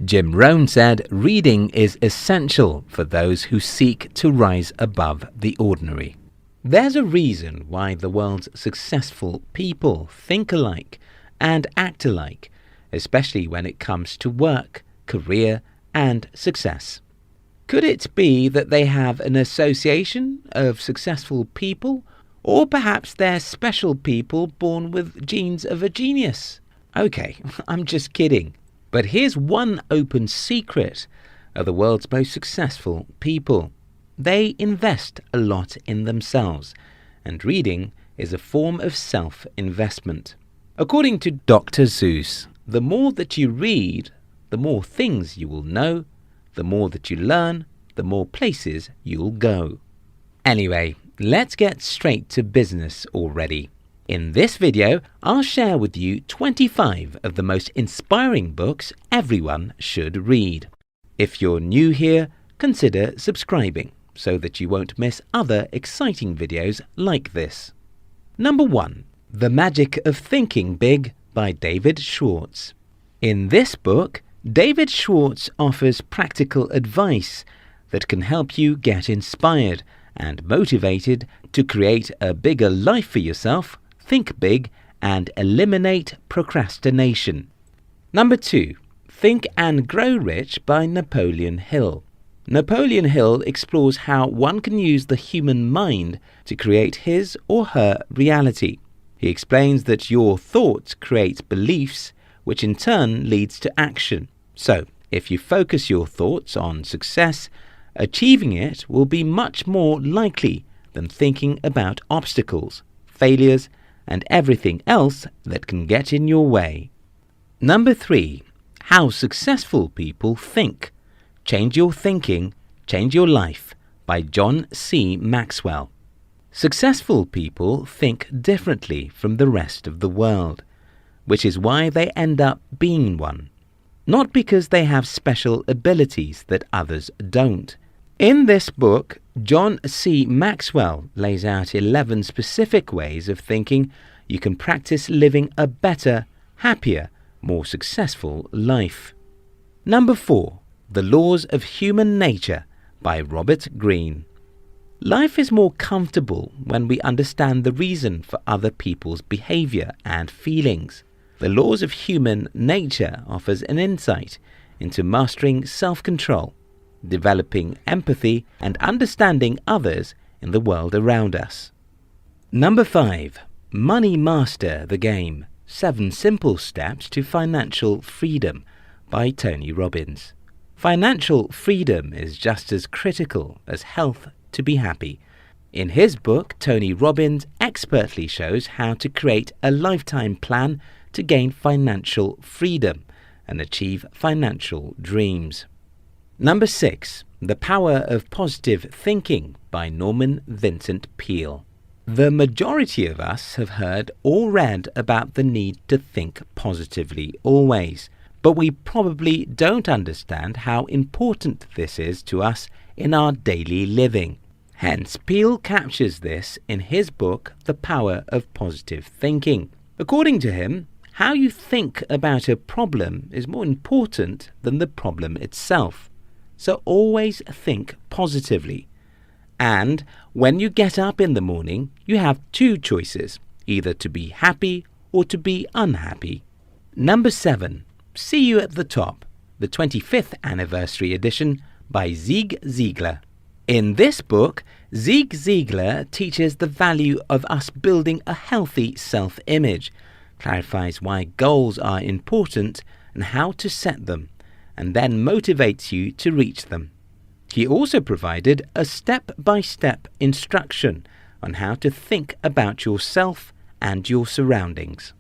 Jim Rohn said, "Reading is essential for those who seek to rise above the ordinary." There's a reason why the world's successful people think alike and act alike, especially when it comes to work, career, and success. Could it be that they have an association of successful people, or perhaps they're special people born with genes of a genius? Okay, I'm just kidding. But here's one open secret of the world's most successful people. They invest a lot in themselves, and reading is a form of self-investment. According to Dr. Seuss, the more that you read, the more things you will know, the more that you learn, the more places you'll go. Anyway, let's get straight to business already. In this video, I'll share with you 25 of the most inspiring books everyone should read. If you're new here, consider subscribing so that you won't miss other exciting videos like this. Number 1. The Magic of Thinking Big by David Schwartz. In this book, David Schwartz offers practical advice that can help you get inspired and motivated to create a bigger life for yourself, think big, and eliminate procrastination. Number 2. Think and Grow Rich by Napoleon Hill. Napoleon Hill explores how one can use the human mind to create his or her reality. He explains that your thoughts create beliefs, which in turn leads to action. So, if you focus your thoughts on success, achieving it will be much more likely than thinking about obstacles, failures, and everything else that can get in your way. Number 3. How Successful People Think. Change Your Thinking, Change Your Life by John C. Maxwell. Successful people think differently from the rest of the world, which is why they end up being one. Not because they have special abilities that others don't. In this book, John C. Maxwell lays out 11 specific ways of thinking you can practice living a better, happier, more successful life. Number 4. The Laws of Human Nature by Robert Greene. Life is more comfortable when we understand the reason for other people's behavior and feelings. The Laws of Human Nature offers an insight into mastering self-control, developing empathy, and understanding others in the world around us. Number 5. Money Master the Game. 7 Simple Steps to Financial Freedom by Tony Robbins. Financial freedom is just as critical as health to be happy. In his book, Tony Robbins expertly shows how to create a lifetime plan to gain financial freedom and achieve financial dreams. Number 6. The Power of Positive Thinking by Norman Vincent Peale. The majority of us have heard or read about the need to think positively always, but we probably don't understand how important this is to us in our daily living. Hence, Peale captures this in his book, The Power of Positive Thinking. According to him, how you think about a problem is more important than the problem itself. So always think positively. And when you get up in the morning, you have 2 choices, either to be happy or to be unhappy. Number 7. See You at the Top, the 25th Anniversary Edition by Zig Ziglar. In this book, Zig Ziglar teaches the value of us building a healthy self-image, clarifies why goals are important and how to set them, and then motivates you to reach them. He also provided a step-by-step instruction on how to think about yourself and your surroundings.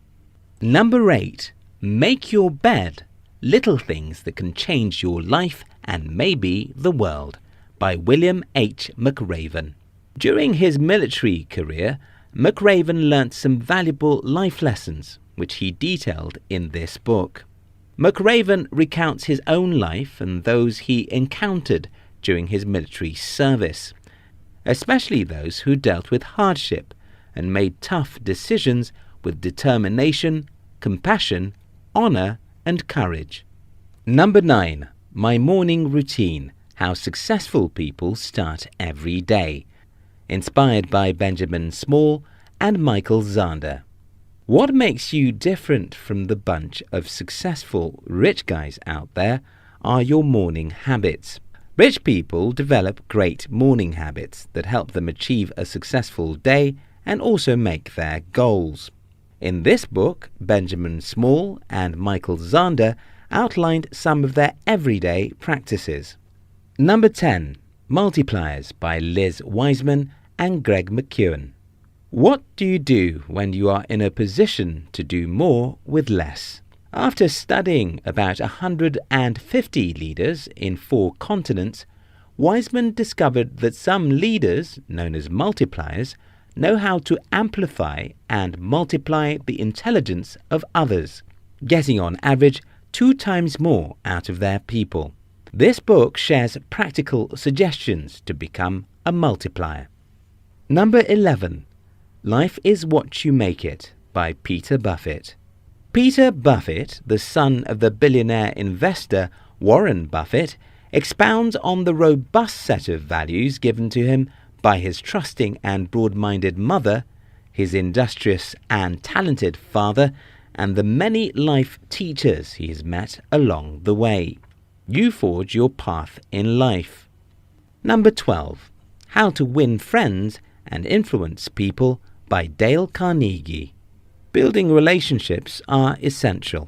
Number 8. Make Your Bed. Little Things That Can Change Your Life and Maybe the World by William H. McRaven. During his military career, McRaven learnt some valuable life lessons, which he detailed in this book. McRaven recounts his own life and those he encountered during his military service, especially those who dealt with hardship and made tough decisions with determination, compassion, honor, and courage. Number 9. My morning routine. How successful people start every day. Inspired by Benjamin Small and Michael Zander. What makes you different from the bunch of successful rich guys out there are your morning habits. Rich people develop great morning habits that help them achieve a successful day and also make their goals. In this book, Benjamin Small and Michael Zander outlined some of their everyday practices. Number 10. Multipliers by Liz Wiseman and Greg McKeown. What do you do when you are in a position to do more with less? After studying about 150 leaders in 4 continents, Wiseman discovered that some leaders, known as multipliers, know how to amplify and multiply the intelligence of others, getting on average 2 times more out of their people. This book shares practical suggestions to become a multiplier. Number 11. Life is What You Make It by Peter Buffett. Peter Buffett, the son of the billionaire investor Warren Buffett, expounds on the robust set of values given to him by his trusting and broad-minded mother, his industrious and talented father, and the many life teachers he has met along the way. You forge your path in life. Number 12. How to Win Friends and Influence People by Dale Carnegie. Building relationships are essential.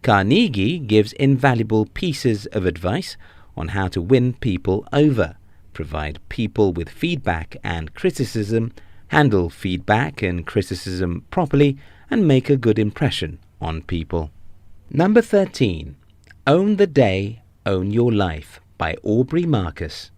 Carnegie gives invaluable pieces of advice on how to win people over, provide people with feedback and criticism, handle feedback and criticism properly, and make a good impression on people. Number 13. Own the Day, Own Your Life by Aubrey Marcus.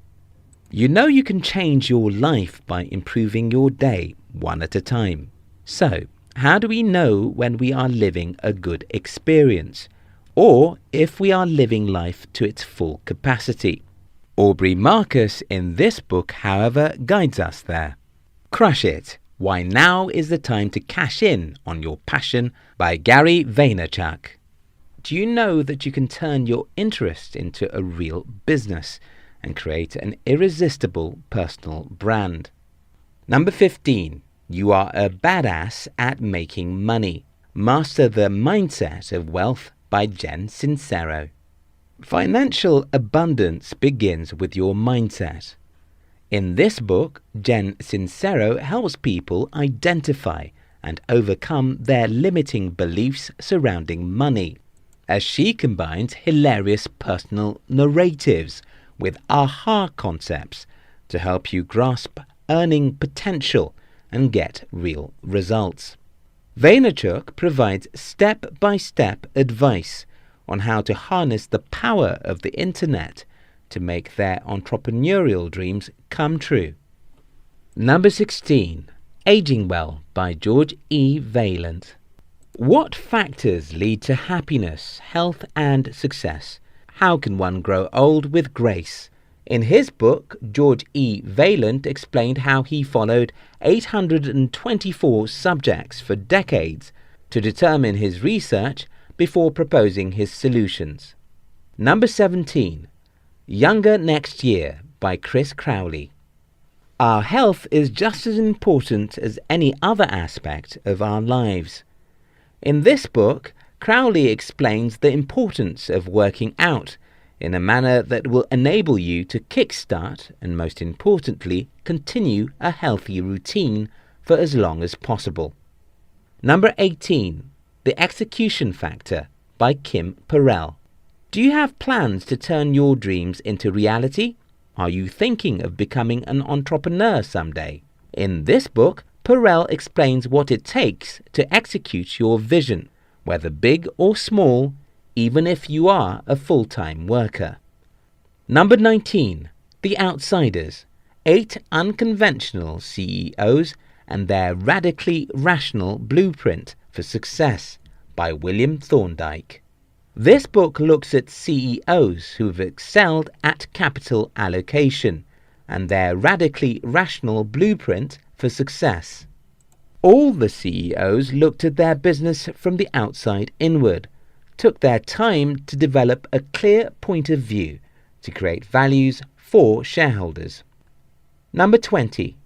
You know you can change your life by improving your day one at a time. So, how do we know when we are living a good experience, or if we are living life to its full capacity? Aubrey Marcus in this book, however, guides us there. Crush It! Why Now is the Time to Cash In on Your Passion by Gary Vaynerchuk. Do you know that you can turn your interest into a real business and create an irresistible personal brand? Number 15. You are a badass at making money. Master the Mindset of Wealth by Jen Sincero. Financial abundance begins with your mindset. In this book, Jen Sincero helps people identify and overcome their limiting beliefs surrounding money, as she combines hilarious personal narratives with aha concepts to help you grasp earning potential and get real results. Vaynerchuk provides step-by-step advice on how to harness the power of the internet to make their entrepreneurial dreams come true. Number 16. Aging Well by George E. Vaillant. What factors lead to happiness, health and success? How can one grow old with grace? In his book, George E. Vaillant explained how he followed 824 subjects for decades to determine his research before proposing his solutions. Number 17. Younger Next Year by Chris Crowley. Our health is just as important as any other aspect of our lives. In this book, Crowley explains the importance of working out in a manner that will enable you to kickstart and, most importantly, continue a healthy routine for as long as possible. Number 18. The Execution Factor by Kim Perrell. Do you have plans to turn your dreams into reality? Are you thinking of becoming an entrepreneur someday? In this book, Perrell explains what it takes to execute your vision, whether big or small, even if you are a full-time worker. Number 19. The Outsiders. 8 Unconventional CEOs and Their Radically Rational Blueprint for Success by William Thorndike. This book looks at CEOs who have excelled at capital allocation and their radically rational blueprint for success. All the CEOs looked at their business from the outside inward, took their time to develop a clear point of view to create values for shareholders. Number 20.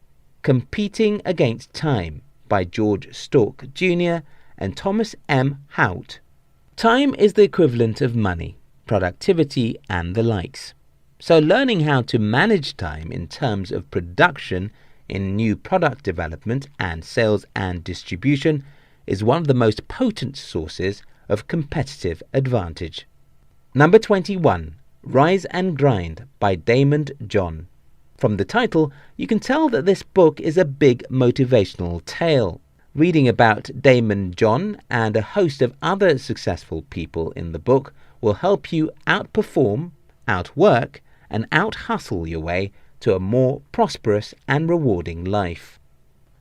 Competing Against Time by George Stork Jr. and Thomas M. Hout. Time is the equivalent of money, productivity and the likes. So learning how to manage time in terms of production in new product development and sales and distribution is one of the most potent sources of competitive advantage. Number 21. Rise and Grind by Damon John. From the title, you can tell that this book is a big motivational tale. Reading about Damon John and a host of other successful people in the book will help you outperform, outwork, and out-hustle your way to a more prosperous and rewarding life.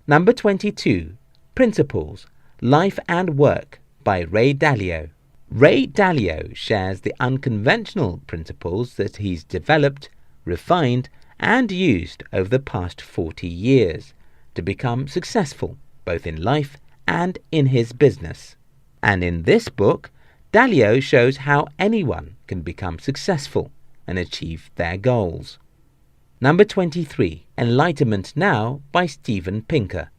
Number 22. Principles, Life and Work by Ray Dalio. Ray Dalio shares the unconventional principles that he's developed, refined, and used over the past 40 years to become successful both in life and in his business. And in this book, Dalio shows how anyone can become successful and achieve their goals. Number 23. Enlightenment Now by Steven Pinker.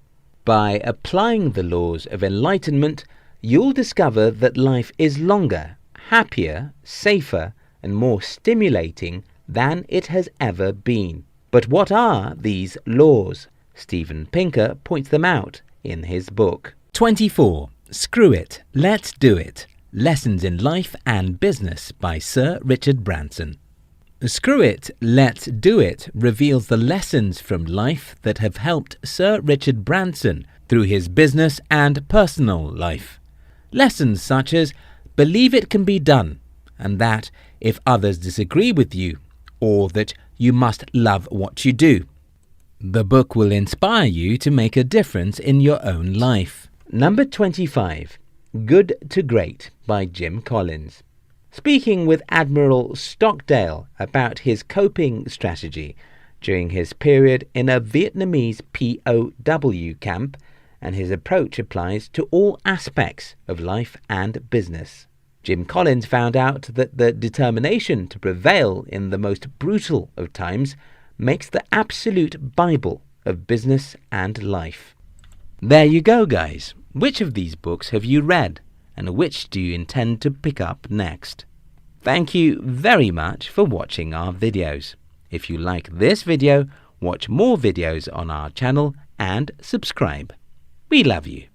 By applying the laws of enlightenment, you'll discover that life is longer, happier, safer, and more stimulating than it has ever been. But what are these laws? Steven Pinker points them out in his book. 24. Screw It, Let's Do It. Lessons in Life and Business by Sir Richard Branson. Screw It, Let's Do It reveals the lessons from life that have helped Sir Richard Branson through his business and personal life. Lessons such as believe it can be done, and that if others disagree with you, or that you must love what you do. The book will inspire you to make a difference in your own life. Number 25. Good to Great by Jim Collins. Speaking with Admiral Stockdale about his coping strategy during his period in a Vietnamese POW camp, and his approach applies to all aspects of life and business. Jim Collins found out that the determination to prevail in the most brutal of times makes the absolute Bible of business and life. There you go, guys. Which of these books have you read, and which do you intend to pick up next? Thank you very much for watching our videos. If you like this video, watch more videos on our channel and subscribe. We love you.